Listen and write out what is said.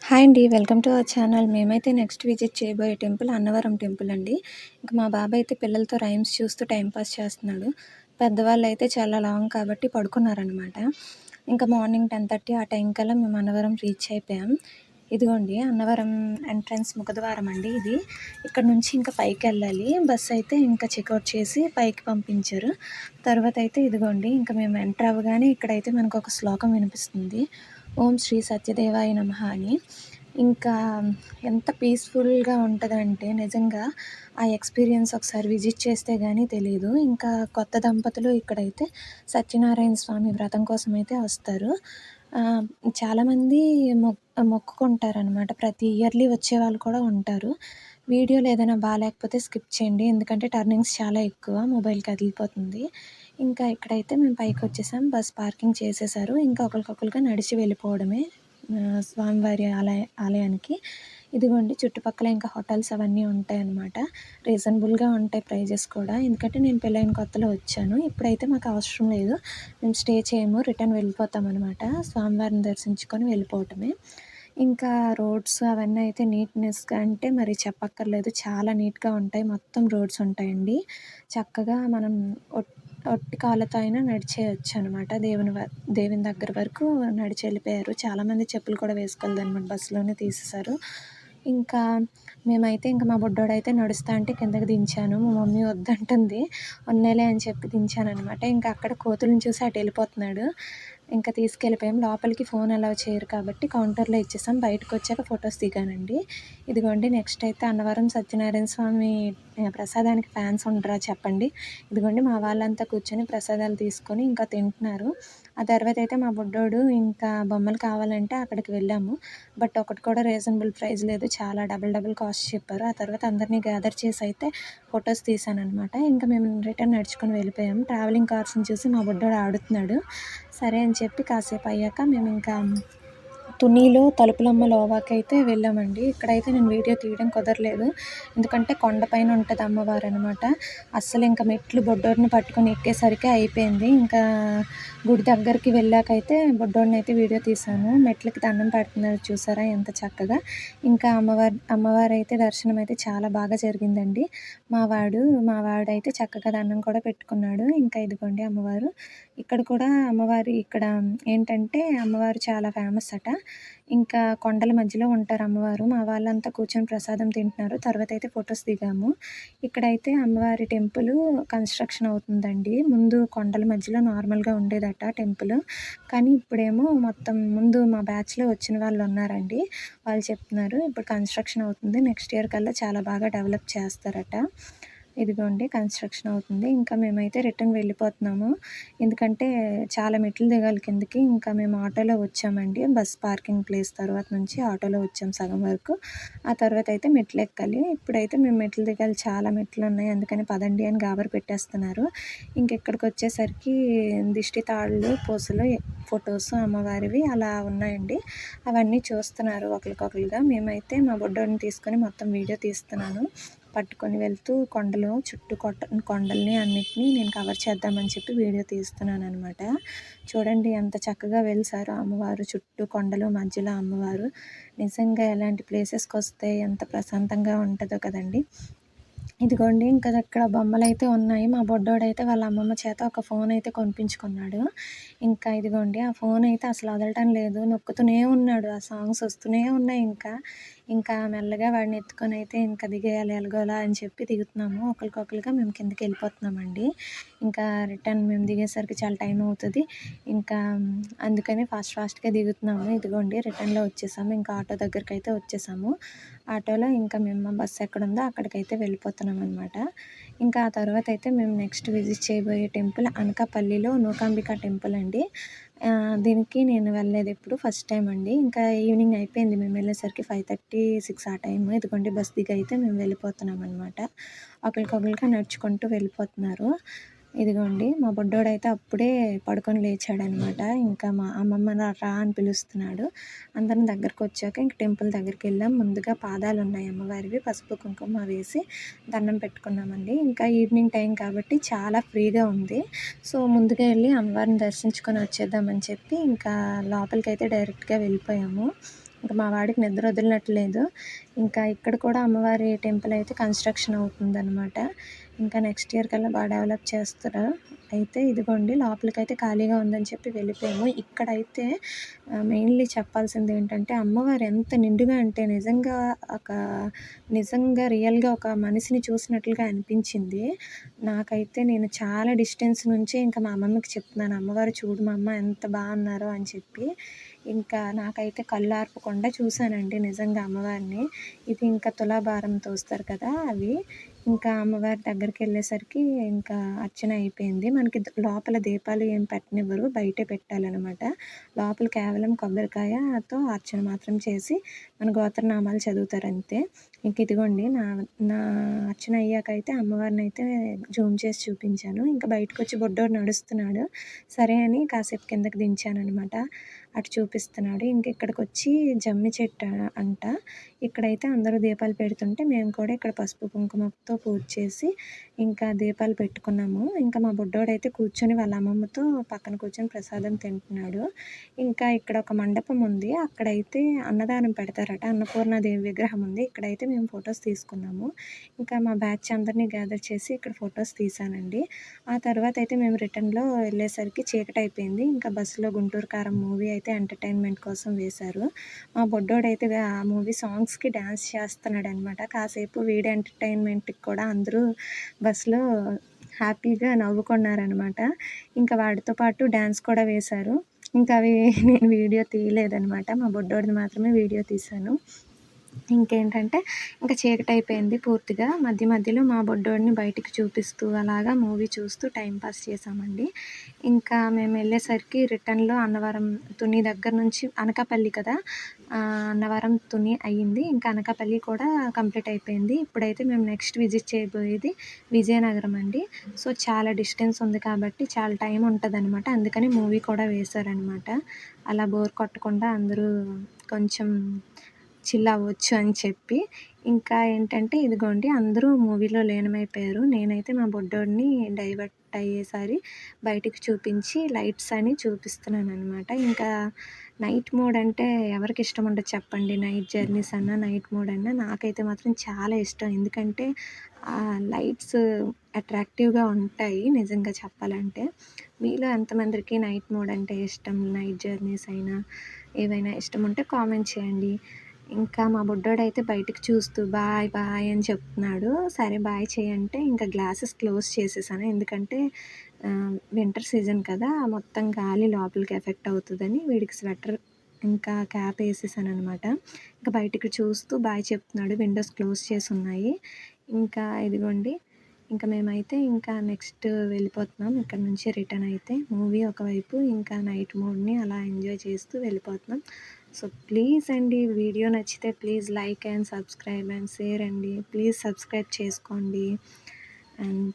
Hi అండి. Welcome to our channel. మేమైతే next visit చేయబోయే టెంపుల్ అన్నవరం టెంపుల్ అండి. ఇంక మా బాబాయ్ అయితే పిల్లలతో రైమ్స్ చూస్తూ టైం పాస్ చేస్తున్నాడు. పెద్దవాళ్ళైతే చాలా లాంగ్ కాబట్టి పడుకున్నారనమాట. ఇంకా మార్నింగ్ 10:30 ఆ టైం కల్లా మేము అన్నవరం రీచ్ అయిపోయాం. ఇదిగోండి అన్నవరం ఎంట్రన్స్ ముఖద్వారం అండి ఇది. ఇక్కడ నుంచి ఇంకా పైకెళ్ళాలి. బస్సు అయితే ఇంకా చెక్అవుట్ చేసి పైకి పంపించారు. తర్వాత అయితే ఇదిగోండి ఇంకా మేము ఎంటర్ అవ్వగానే ఇక్కడైతే మనకు ఒక శ్లోకం వినిపిస్తుంది. ఓం శ్రీ సత్యదేవాయ నమః అని. ఇంకా ఎంత పీస్‌ఫుల్‌గా ఉంటదంటే నిజంగా ఆ ఎక్స్‌పీరియన్స్ ఒకసారి విజిట్ చేస్తే గానీ తెలీదు. ఇంకా కొత్త దంపతులు ఇక్కడైతే సత్యనారాయణ స్వామి వ్రతం కోసమైతే వస్తారు. ఆహ్, చాలామంది మొక్కుకుంటారనమాట. ప్రతి ఇయర్‌లీ వచ్చేవాళ్ళు కూడా ఉంటారు. వీడియోలో ఏదైనా బాలేకపోతే స్కిప్ చేయండి. ఎందుకంటే టర్నింగ్స్ చాలా ఎక్కువ. మొబైల్ కదిలిపోతుంది. ఇంకా ఇక్కడైతే మేము పైకొచ్చేసాం. బస్ పార్కింగ్ చేసేశారు. ఇంకా ఒకళ్ళకొకళ్ళుగా నడిచి వెళ్ళిపోవడమే స్వామివారి ఆలయానికి. ఇదిగోండి చుట్టుపక్కల ఇంకా హోటల్స్ అవన్నీ ఉంటాయన్నమాట. రీజనబుల్‌గా ఉంటాయి ప్రైజెస్ కూడా. ఎందుకంటే నేను పెళ్ళైన కొత్తలో వచ్చాను. ఇప్పుడైతే మాకు అవసరం లేదు. మేము స్టే చేయము. రిటర్న్ వెళ్ళిపోతామనమాట. స్వామివారిని దర్శించుకొని వెళ్ళిపోవటమే. ఇంకా రోడ్స్ అవన్నీ అయితే నీట్‌నెస్‌గా అంటే మరి చెప్పక్కర్లేదు. చాలా నీట్‌గా ఉంటాయి. మొత్తం రోడ్స్ ఉంటాయండి. చక్కగా మనం ఒట్టి కాళ్ళతో అయినా నడిచేయొచ్చనమాట. దేవుని దగ్గర వరకు నడిచి వెళ్ళిపోయారు. చాలామంది చెప్పులు కూడా వేసుకోలేదనమాట. బస్సులోనే తీసేశారు. ఇంకా మేమైతే ఇంక మా బుడ్డోడైతే నడుస్తా అంటే కిందకి దించాను. మా మమ్మీ వద్దంటుంది. ఉన్నేలే అని చెప్పి దించాననమాట. ఇంకా అక్కడ కోతులను చూసి అటు వెళ్ళిపోతున్నాడు. ఇంకా తీసుకెళ్ళిపోయాం. లోపలికి ఫోన్ అలౌ చేయరు కాబట్టి కౌంటర్‌లో ఇచ్చేసాం. బయటకొచ్చాక ఫోటోస్ దిగానండి. ఇదిగోండి నెక్స్ట్ అయితే అన్నవరం సత్యనారాయణ స్వామి ప్రసాదానికి ఫ్యాన్స్ ఉండరా చెప్పండి. ఇదిగోండి మా వాళ్ళంతా కూర్చొని ప్రసాదాలు తీసుకొని ఇంకా తింటున్నారు. ఆ తర్వాత అయితే మా బుడ్డోడు ఇంకా బొమ్మలు కావాలంటే అక్కడికి వెళ్ళాము. బట్ ఒకటి కూడా రీజనబుల్ ప్రైస్ లేదు. చాలా డబుల్ కాస్ట్ చెప్పారు. ఆ తర్వాత అందరిని గ్యాదర్ చేసి అయితే ఫోటోస్ తీశాననమాట. ఇంకా మేము రిటర్న్ నడుచుకొని వెళ్ళిపోయాము. ట్రావెలింగ్ కార్స్‌ని చూసి మా బుడ్డోడు ఆడుతున్నాడు. సరే అని చెప్పి కాసేపు అయ్యాక మేమింకా తునిలో తలుపులమ్మ లోవాకైతే వెళ్ళామండి. ఇక్కడైతే నేను వీడియో తీయడం కుదరలేదు. ఎందుకంటే కొండపైన ఉంటది అమ్మవారనమాట. అస్సలింక మెట్లు బుడ్డోడిని పట్టుకొని ఎక్కేసరికి అయిపోయింది. ఇంకా గుడి దగ్గరికి వెళ్ళాకైతే బుడ్డోడినైతే వీడియో తీశాను. మెట్లకి దండం పెడుతున్నారు చూసారా ఎంత చక్కగా. ఇంకా అమ్మవారైతే దర్శనం అయితే చాలా బాగా జరిగిందండి. మా వాడైతే చక్కగా దండం కూడా పెట్టుకున్నాడు. ఇంకా ఇదిగోండి అమ్మవారు. ఇక్కడ కూడా ఇక్కడ ఏంటంటే అమ్మవారు చాలా ఫేమస్ అట. ఇంకా కొండల మధ్యలో ఉంటారు అమ్మవారు. మా వాళ్ళంతా కూర్చొని ప్రసాదం తింటున్నారు. తర్వాతైతే ఫోటోస్ దిగాము. ఇక్కడైతే అమ్మవారి టెంపులు కన్‌స్ట్రక్షన్ అవుతుందండి. ముందు కొండల మధ్యలో నార్మల్‌గా ఉండేదట టెంపులు. కానీ ఇప్పుడేమో మొత్తం ముందు మా బ్యాచ్‌లో వచ్చిన వాళ్ళున్నారండి. వాళ్ళు చెప్తున్నారు. ఇప్పుడు కన్‌స్ట్రక్షన్ అవుతుంది. నెక్స్ట్ ఇయర్ కల్లా చాలా బాగా డెవలప్ చేస్తారట. ఇదిగోండి కన్‌స్ట్రక్షన్ అవుతుంది. ఇంకా మేమైతే రిటర్న్ వెళ్ళిపోతున్నాము. ఎందుకంటే చాలా మెట్లు దిగాలి కిందకి. ఇంకా మేము ఆటోలో వచ్చామండి. బస్ పార్కింగ్ ప్లేస్ తర్వాత నుంచి ఆటోలో వచ్చాం సగం వరకు. ఆ తర్వాతైతే మెట్లెక్కాలి. ఇప్పుడైతే మేము మెట్లు దిగాలి. చాలా మెట్లున్నాయి. అందుకని పదండి అని గాబరా పెట్టేస్తున్నారు. ఇంకిక్కడికొచ్చేసరికి దిష్టి తాళ్ళు, పూసలు, ఫోటోస్ అమ్మవారివి అలా ఉన్నాయండి. అవన్నీ చూస్తున్నారు ఒకళ్ళకొకళ్ళుగా. మేమైతే మా బుడ్డోడిని తీసుకొని మొత్తం వీడియో తీస్తున్నాను. పట్టుకొని వెళ్తూ కొండలు చుట్టూ కొండల్ని అన్నిటిని నేను కవర్ చేద్దామని చెప్పి వీడియో తీస్తున్నాననమాట. చూడండి ఎంత చక్కగా వెలిసారో అమ్మవారు. చుట్టూ కొండలు మధ్యలో అమ్మవారు. నిజంగా ఇలాంటి ప్లేసెస్‌కొస్తే ఎంత ప్రశాంతంగా ఉంటదో కదండీ! ఇదిగోండి ఇంకా అక్కడ బొమ్మలైతే ఉన్నాయి. మా బుడ్డోడైతే వాళ్ళ అమ్మమ్మ చేత ఒక ఫోనయితే కొనిపించుకున్నాడు. ఇంకా ఇదిగోండి ఆ ఫోనయితే అసలు వదలటం లేదు. నొక్కుతూనే ఉన్నాడు. ఆ సాంగ్స్ వస్తూనే ఉన్నాయి ఇంకా. ఇంకా మెల్లగా వాడిని ఎత్తుకొనైతే ఇంకా దిగేయాలి ఎలాగోలా అని చెప్పి దిగుతున్నాము. ఒకళ్ళకొకళ్ళుగా మేము కిందకెళ్ళిపోతున్నామండి. ఇంకా రిటర్న్ మేము దిగేసరికి చాలా టైం అవుతది. ఇంకా అందుకని ఫాస్ట్‌గా దిగుతున్నాము. ఇదిగోండి రిటర్న్‌లో వచ్చేసాము. ఇంకా ఆటో దగ్గరికైతే వచ్చేసాము. ఆటోలో ఇంకా మేము మా బస్సు ఎక్కడుందో అక్కడికైతే వెళ్ళిపోతున్నామనమాట. ఇంకా ఆ తర్వాతైతే మేము నెక్స్ట్ విజిట్ చేయబోయే టెంపుల్ అనకాపల్లిలో నూకాంబిక టెంపుల్ అండి. దీనికి నేను వెళ్ళలేదెప్పుడు ఫస్ట్ టైమ్ అండి. ఇంకా ఈవినింగ్ అయిపోయింది మేము వెళ్ళేసరికి 5:30, 6 ఆ టైము. ఇదిగోండి బస్ దిగైతే మేము వెళ్ళిపోతున్నామనమాట. ఒకళ్ళకొకళ్ళుగా నడుచుకుంటూ వెళ్ళిపోతున్నారు. ఇదిగోండి మా బుడ్డోడైతే అప్పుడే పడుకొని లేచాడనమాట. ఇంకా మా అమ్మమ్మ రా అని పిలుస్తున్నాడు. అందరం దగ్గరకొచ్చాక ఇంక టెంపుల్ దగ్గరికెళ్ళాం. ముందుగా పాదాలున్నాయి అమ్మవారివి. పసుపు, కుంకుమ వేసి దండం పెట్టుకున్నామండి. ఇంకా ఈవినింగ్ టైం కాబట్టి చాలా ఫ్రీగా ఉంది. సో, ముందుగా ఎళ్లి అమ్మవారిని దర్శించుకొని వచ్చేద్దామని చెప్పి ఇంకా లోపలికైతే డైరెక్ట్‌గా వెళ్ళిపోయాము. ఇంక మా వాడికి నిద్ర వదిలినట్లేదు. ఇంకా ఇక్కడ కూడా అమ్మవారి టెంపుల్ అయితే కన్‌స్ట్రక్షన్ అవుతుందనమాట. ఇంకా నెక్స్ట్ ఇయర్ కల్లా డెవలప్ చేస్తారు. అయితే ఇదిగోండి లోపలికైతే ఖాళీగా ఉందని చెప్పి వెళ్ళిపోయాము. ఇక్కడైతే మెయిన్‌లీ చెప్పాల్సిందేంటంటే అమ్మవారు ఎంత నిండుగా అంటే నిజంగా రియల్‌గా ఒక మనిషిని చూసినట్లుగా అనిపించింది. నాకైతే నేను చాలా డిస్టెన్స్ నుంచే ఇంకా మా అమ్మమ్మకి చెప్తున్నాను. అమ్మవారు చూడు మా అమ్మ ఎంత బాగున్నారో అని చెప్పి. ఇంకా నాకైతే కళ్ళార్పకుండా చూశానండి నిజంగా అమ్మవారిని. ఇది ఇంకా తులాభారం తోస్తారు కదా! అవి. ఇంకా అమ్మవారి దగ్గరికెళ్ళేసరికి ఇంకా అర్చన అయిపోయింది. మనకి లోపల దీపాలు ఏం పెట్టనివ్వరు. బయటే పెట్టాలనమాట. లోపల కేవలం కొబ్బరికాయతో అర్చన మాత్రం చేసి మన గోత్రనామాలు చదువుతారంతే. ఇంక ఇదిగోండి నా నా అర్చన అయ్యాకైతే అమ్మవారినైతే జూమ్ చేసి చూపించాను. ఇంక బయటకొచ్చి బుడ్డోడు నడుస్తున్నాడు. సరే అని కాసేపు కిందకి దించాననమాట. అటు చూపిస్తున్నాడు. ఇంక ఇక్కడికొచ్చి జమ్మి చెట్టు అంట. ఇక్కడైతే అందరూ దీపాలు పెడుతుంటే మేము కూడా ఇక్కడ పసుపు, కుంకుమతో పూజ చేసి ఇంకా దీపాలు పెట్టుకున్నాము. ఇంకా మా బుడ్డోడైతే కూర్చొని వాళ్ళ అమ్మమ్మతో పక్కన కూర్చొని ప్రసాదం తింటున్నాడు. ఇంకా ఇక్కడ ఒక మండపం ఉంది. అక్కడైతే అన్నదానం పెడతారట. అన్నపూర్ణాదేవి విగ్రహం ఉంది. ఇక్కడైతే మేము ఫోటోస్ తీసుకున్నాము. ఇంకా మా బ్యాచ్ అందరిని గ్యాదర్ చేసి ఇక్కడ ఫోటోస్ తీశానండి. ఆ తర్వాత అయితే మేము రిటర్న్‌లో వెళ్ళేసరికి చీకటయిపోయింది. ఇంకా బస్సులో 'గుంటూరు కారం' మూవీ అయితే ఎంటర్‌టైన్‌మెంట్ కోసం వేశారు. మా బుడ్డోడైతే ఆ మూవీ సాంగ్స్‌కి డాన్స్ చేస్తున్నాడనమాట. కాసేపు వీడియో ఎంటర్‌టైన్‌మెంట్‌కి కూడా అందరూ బస్సులో హ్యాపీగా నవ్వుకున్నారనమాట. ఇంకా వాడితో పాటు డాన్స్ కూడా వేశారు. ఇంకా అవి నేను వీడియో తీయలేదనమాట. మా బుడ్డోడిది మాత్రమే వీడియో తీశాను. ఇంకేంటంటే ఇంక చీకటయిపోయింది పూర్తిగా. మధ్య మధ్యలో మా బుడ్డోడిని బయటికి చూపిస్తూ అలాగా మూవీ చూస్తూ టైం పాస్ చేశామండి. ఇంకా మేమెళ్ళేసరికి రిటర్న్‌లో అన్నవరం తుని దగ్గర నుంచి అనకాపల్లి కదా! అన్నవరం తుని అయ్యింది. ఇంకా అనకాపల్లి కూడా కంప్లీట్ అయిపోయింది. ఇప్పుడైతే మేము నెక్స్ట్ విజిట్ చేయబోయేది విజయనగరం అండి. సో, చాలా డిస్టెన్స్ ఉంది కాబట్టి చాలా టైం ఉంటదనమాట. అందుకని మూవీ కూడా వేశారనమాట. అలా బోర్ కొట్టకుండా అందరూ కొంచెం చిల్ అవ్వచ్చు అని చెప్పి. ఇంకా ఏంటంటే ఇదిగోండి అందరూ మూవీలో లీనమైపోయారు. నేనైతే మా బుడ్డోడిని డైవర్ట్ అయ్యేసారి బయటికి చూపించి లైట్స్ అని చూపిస్తున్నాననమాట. ఇంకా నైట్ మోడ్ అంటే ఎవరికి ఇష్టం ఉండదు చెప్పండి. నైట్ జర్నీస్ అన్నా, నైట్ మోడ్ అన్నా నాకైతే మాత్రం చాలా ఇష్టం. ఎందుకంటే లైట్స్ అట్రాక్టివ్‌గా ఉంటాయి నిజంగా చెప్పాలంటే. మీలో ఎంతమందికి నైట్ మోడ్ అంటే ఇష్టం? నైట్ జర్నీస్ అయినా ఏవైనా ఇష్టం ఉంటే కామెంట్ చేయండి. ఇంకా మా బుడ్డోడైతే బయటికి చూస్తూ బాయ్ బాయ్ అని చెప్తున్నాడు. సరే బాయ్ చెయ్యి అంటే ఇంకా గ్లాసెస్ క్లోజ్ చేసేసాను. ఎందుకంటే వింటర్ సీజన్ కదా! మొత్తం గాలి లోపలికి ఎఫెక్ట్ అవుతదని వీడికి స్వెటర్ ఇంకా క్యాప్ ఏసేసాననమాట. ఇంకా బయటికి చూస్తూ బాయ్ చెప్తున్నాడు. విండోస్ క్లోజ్ చేసున్నాయి. ఇంకా ఇదిగోండి ఇంకా మేమైతే ఇంకా నెక్స్ట్ వెళ్ళిపోతున్నాం. ఇక్కడ నుంచి రిటర్న్ అయితే మూవీ ఒకవైపు ఇంకా నైట్ మోడ్‌ని అలా ఎంజాయ్ చేస్తూ వెళ్ళిపోతున్నాం. సో, ప్లీజ్ అండి వీడియో నచ్చితే please like and subscribe and share అండి. ప్లీజ్ సబ్స్క్రైబ్ చేసుకోండి. అండ్